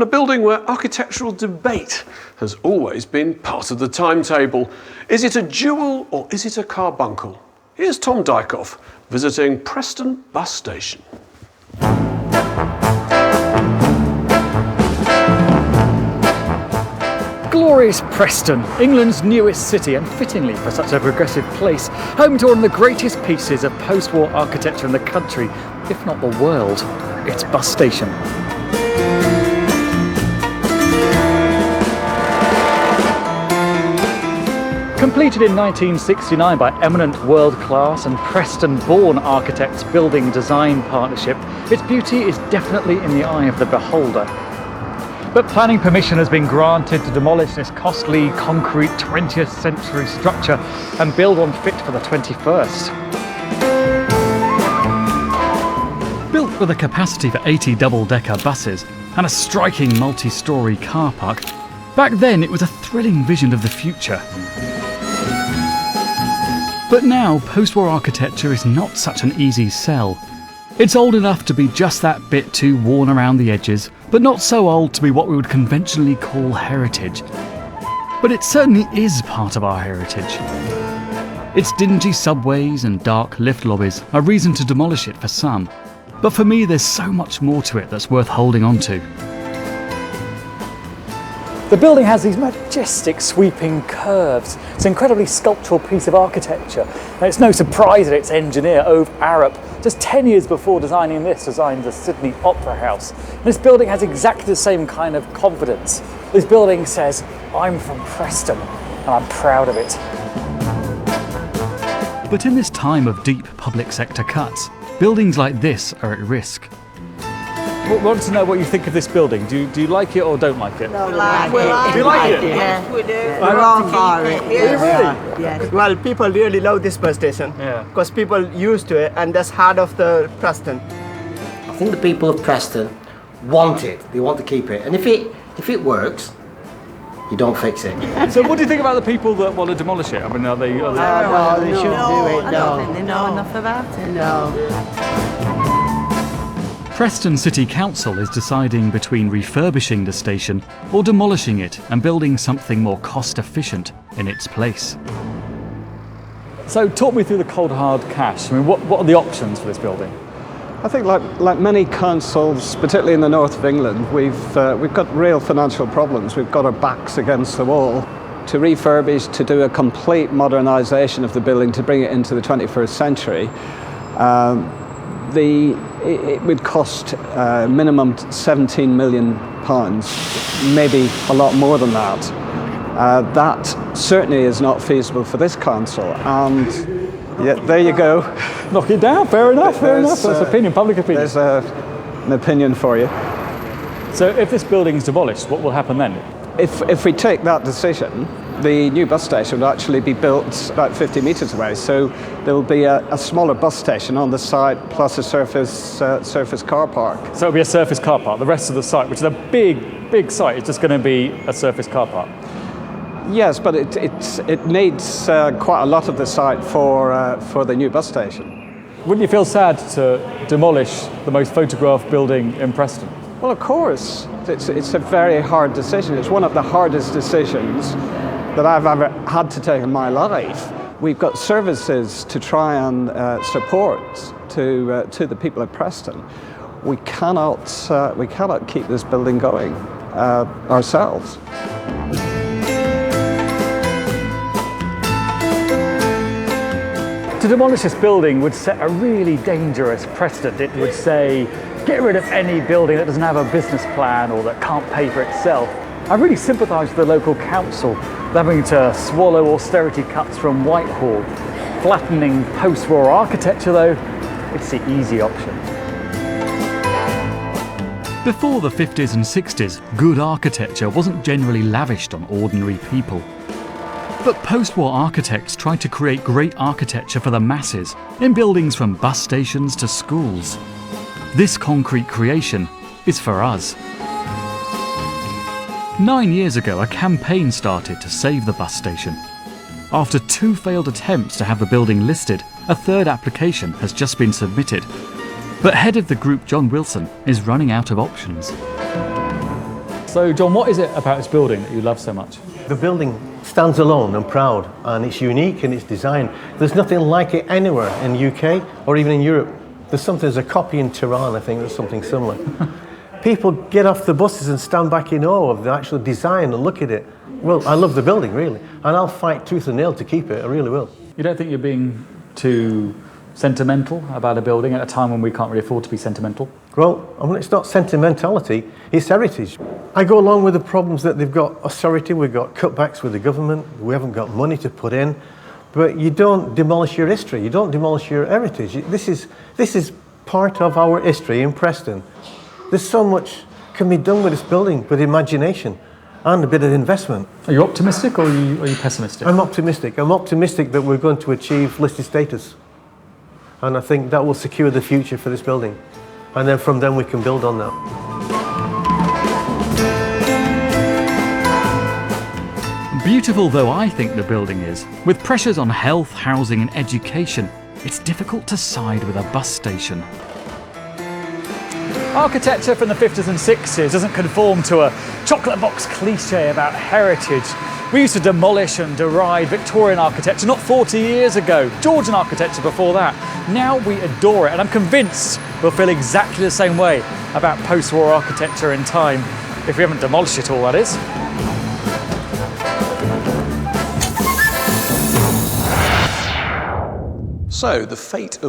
A building where architectural debate has always been part of the timetable. Is it a jewel or is it a carbuncle? Here's Tom Dyckhoff visiting Preston Bus Station. Glorious Preston, England's newest city, and fittingly for such a progressive place, home to one of the greatest pieces of post-war architecture in the country, if not the world. It's Bus Station. Completed in 1969 by eminent world-class and Preston-born architects Building Design Partnership, its beauty is definitely in the eye of the beholder. But planning permission has been granted to demolish this costly concrete 20th century structure and build one fit for the 21st. Built with a capacity for 80 double-decker buses and a striking multi-storey car park, back then it was a thrilling vision of the future. But now, post-war architecture is not such an easy sell. It's old enough to be just that bit too worn around the edges, but not so old to be what we would conventionally call heritage. But it certainly is part of our heritage. Its dingy subways and dark lift lobbies are reason to demolish it for some. But for me, there's so much more to it that's worth holding on to. The building has these majestic sweeping curves. It's an incredibly sculptural piece of architecture. And it's no surprise that its engineer, Ove Arup, just 10 years before designing this, designed the Sydney Opera House. And this building has exactly the same kind of confidence. This building says, I'm from Preston, and I'm proud of it. But in this time of deep public sector cuts, buildings like this are at risk. We want to know what you think of this building. Do you like it or don't like it? No, we like it. Do you like it? Yes, we do. We're all for it. Really? Yes. Well, people really love this bus station because people used to it, and that's heart of the Preston. I think the people of Preston want it. They want to keep it, and if it works, you don't fix it. So what do you think about the people that want to demolish it? I mean, are they... No, they shouldn't do it. I don't think they know enough about it. No. Preston City Council is deciding between refurbishing the station or demolishing it and building something more cost-efficient in its place. So talk me through the cold hard cash. I mean, what are the options for this building? I think like many councils, particularly in the north of England, we've got real financial problems. We've got our backs against the wall. To refurbish, to do a complete modernisation of the building, to bring it into the 21st century, it would cost minimum £17 million, maybe a lot more than that. That certainly is not feasible for this council, and yeah, there you go. Knock it down, fair enough. That's opinion, public opinion. There's an opinion for you. So if this building is demolished, what will happen then? If we take that decision, the new bus station will actually be built about 50 metres away, so there will be a smaller bus station on the site plus a surface car park. So it'll be a surface car park. The rest of the site, which is a big site, is just going to be a surface car park. Yes, but it needs quite a lot of the site for the new bus station. Wouldn't you feel sad to demolish the most photographed building in Preston? Well, of course. It's a very hard decision. It's one of the hardest decisions that I've ever had to take in my life. We've got services to try and support to the people of Preston. We cannot keep this building going ourselves. To demolish this building would set a really dangerous precedent. It would say, get rid of any building that doesn't have a business plan or that can't pay for itself. I really sympathise with the local council having to swallow austerity cuts from Whitehall. Flattening post-war architecture, though, it's the easy option. Before the 50s and 60s, good architecture wasn't generally lavished on ordinary people. But post-war architects tried to create great architecture for the masses, in buildings from bus stations to schools. This concrete creation is for us. 9 years ago, a campaign started to save the bus station. After 2 failed attempts to have the building listed, a third application has just been submitted. But head of the group, John Wilson, is running out of options. So, John, what is it about this building that you love so much? The building stands alone and proud, and it's unique in its design. There's nothing like it anywhere in the UK or even in Europe. There's a copy in Tehran, I think, there's something similar. People get off the buses and stand back in awe of the actual design and look at it. Well, I love the building, really, and I'll fight tooth and nail to keep it, I really will. You don't think you're being too sentimental about a building at a time when we can't really afford to be sentimental? Well, I mean, it's not sentimentality, it's heritage. I go along with the problems that they've got austerity, we've got cutbacks with the government, we haven't got money to put in, but you don't demolish your history, you don't demolish your heritage. This is part of our history in Preston. There's so much can be done with this building with imagination and a bit of investment. Are you optimistic or are you pessimistic? I'm optimistic. I'm optimistic that we're going to achieve listed status. And I think that will secure the future for this building. And then from then we can build on that. Beautiful though I think the building is, with pressures on health, housing and education, it's difficult to side with a bus station. Architecture from the 50s and 60s doesn't conform to a chocolate box cliche about heritage. We used to demolish and deride Victorian architecture not 40 years ago, Georgian architecture before that. Now we adore it, and I'm convinced we'll feel exactly the same way about post-war architecture in time, if we haven't demolished it all, that is. So, the fate of